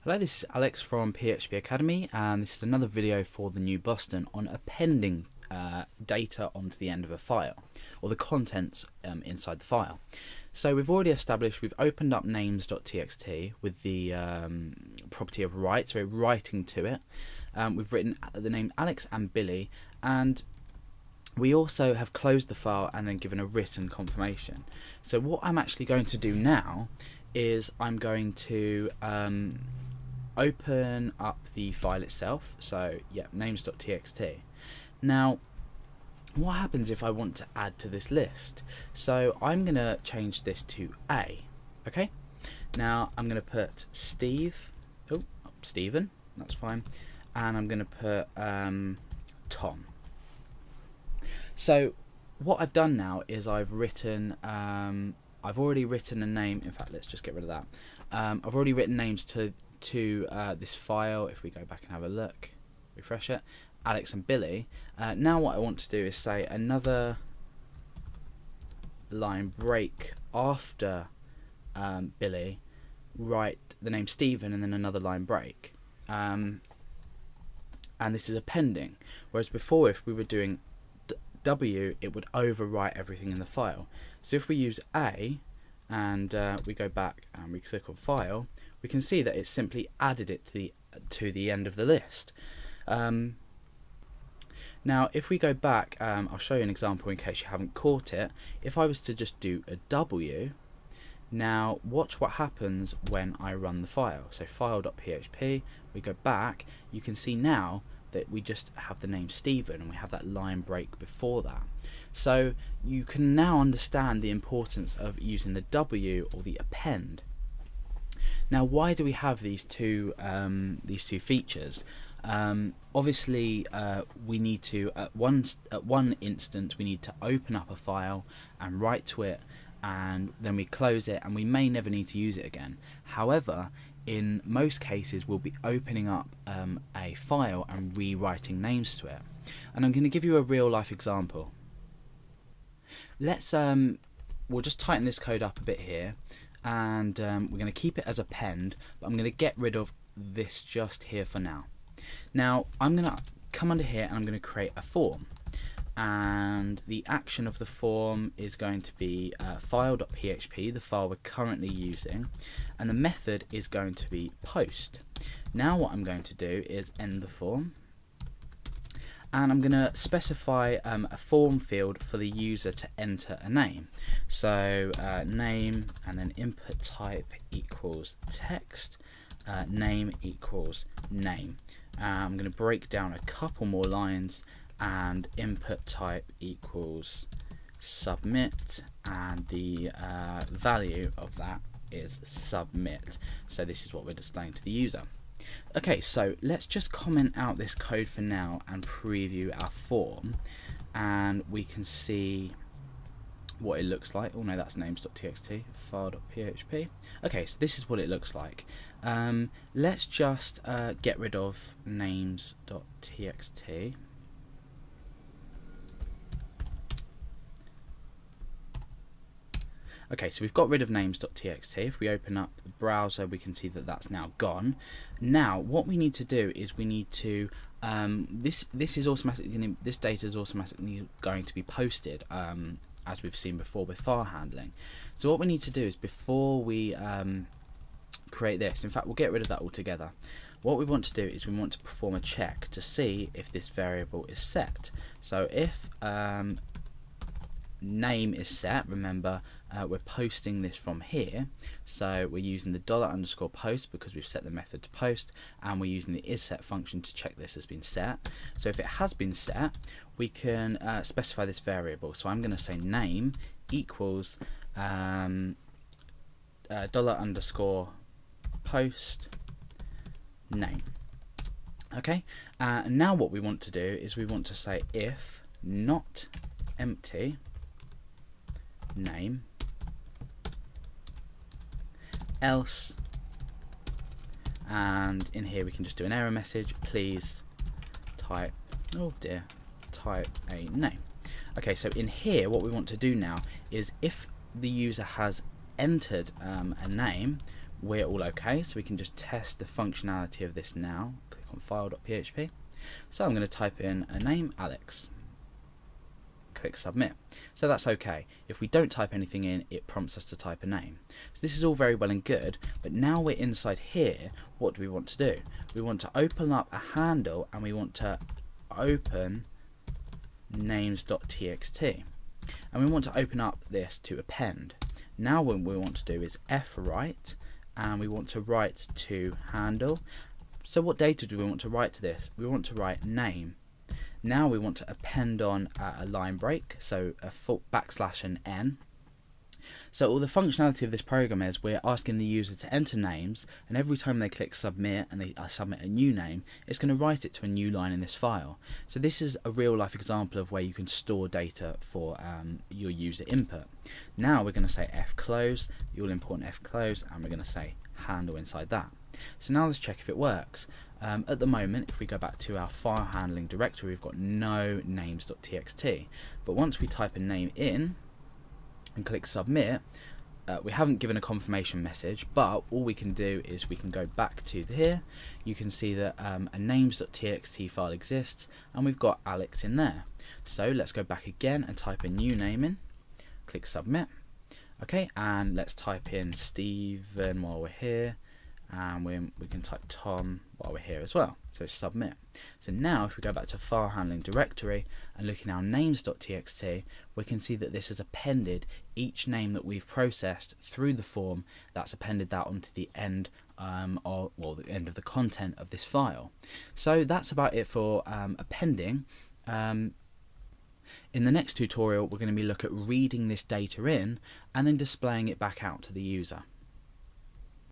Hello, this is Alex from PHP Academy, and this is another video for the new Boston on appending data onto the end of a file, or the contents inside the file. So we've already established, we've opened up names.txt with the property of write, so we're writing to it. We've written the name Alex and Billy, and we also have closed the file and then given a written confirmation. So what I'm actually going to do now is I'm going to open up the file itself. So yeah, names.txt. Now what happens if I want to add to this list? So I'm going to change this to A. Okay, now I'm going to put Stephen, that's fine, and I'm going to put Tom. So what I've done now is I've already written a name. In fact, let's just get rid of that. I've already written names to this file. If we go back and have a look, refresh it, Alex and Billy. Now what I want to do is say another line break after Billy, write the name Stephen, and then another line break. And this is appending, whereas before if we were doing W, it would overwrite everything in the file. So if we use A and we go back and we click on file, we can see that it's simply added it to the end of the list. Now if we go back, I'll show you an example in case you haven't caught it. If I was to just do a W, now watch what happens when I run the file. So file.php, we go back, you can see now that we just have the name Stephen and we have that line break before that. So you can now understand the importance of using the W or the append. Now why do we have these two features? Obviously we need to at one instant we need to open up a file and write to it, and then we close it and we may never need to use it again. However, in most cases we'll be opening up a file and rewriting names to it, and I'm going to give you a real life example. Let's we'll just tighten this code up a bit here, and we're going to keep it as append, but I'm going to get rid of this just here for now. Now I'm going to come under here and I'm going to create a form, and the action of the form is going to be file.php, the file we're currently using, and the method is going to be post. Now what I'm going to do is end the form, and I'm going to specify a form field for the user to enter a name. So name, and then input type equals text, name equals name. I'm going to break down a couple more lines, and input type equals submit, and the value of that is submit. So this is what we're displaying to the user. Okay, so let's just comment out this code for now and preview our form, and we can see what it looks like. Oh no, that's names.txt, file.php. Okay, so this is what it looks like. Let's just get rid of names.txt. Okay, so we've got rid of names.txt. If we open up the browser, we can see that that's now gone. Now, what we need to do is we need to this data is automatically going to be posted, as we've seen before with file handling. So what we need to do is, before we create this, in fact we'll get rid of that altogether. What we want to do is we want to perform a check to see if this variable is set. So if name is set, remember we're posting this from here, so we're using the $_post because we've set the method to post, and we're using the isSet function to check this has been set. So if it has been set, we can specify this variable. So I'm going to say name equals $_post name. Okay, and now what we want to do is we want to say if not empty name else, and in here we can just do an error message, please type a name. Okay, so in here what we want to do now is, if the user has entered a name, we're all okay, so we can just test the functionality of this now. Click on file.php. So I'm going to type in a name, Alex. Click submit. So that's okay. If we don't type anything in, it prompts us to type a name. So this is all very well and good, but now we're inside here, what do we want to do? We want to open up a handle and we want to open names.txt. And we want to open up this to append. Now what we want to do is fwrite, and we want to write to handle. So what data do we want to write to this? We want to write name. Now we want to append on a line break, so a backslash and n. So all the functionality of this program is we're asking the user to enter names, and every time they click submit and they submit a new name, it's going to write it to a new line in this file. So this is a real life example of where you can store data for your user input. Now we're going to say fclose, the all important fclose, and we're going to say handle inside that. So now let's check if it works. At the moment, if we go back to our file handling directory, we've got no names.txt. But once we type a name in and click submit, we haven't given a confirmation message, but all we can do is we can go back to here. You can see that a names.txt file exists, and we've got Alex in there. So let's go back again and type a new name in, click submit. Okay, and let's type in Stephen while we're here, and we can type Tom while we're here as well. So submit. So now if we go back to file handling directory and look in our names.txt, we can see that this has appended each name that we've processed through the form. That's appended that onto the end the end of the content of this file. So that's about it for appending. In the next tutorial, we're going to be looking at reading this data in and then displaying it back out to the user.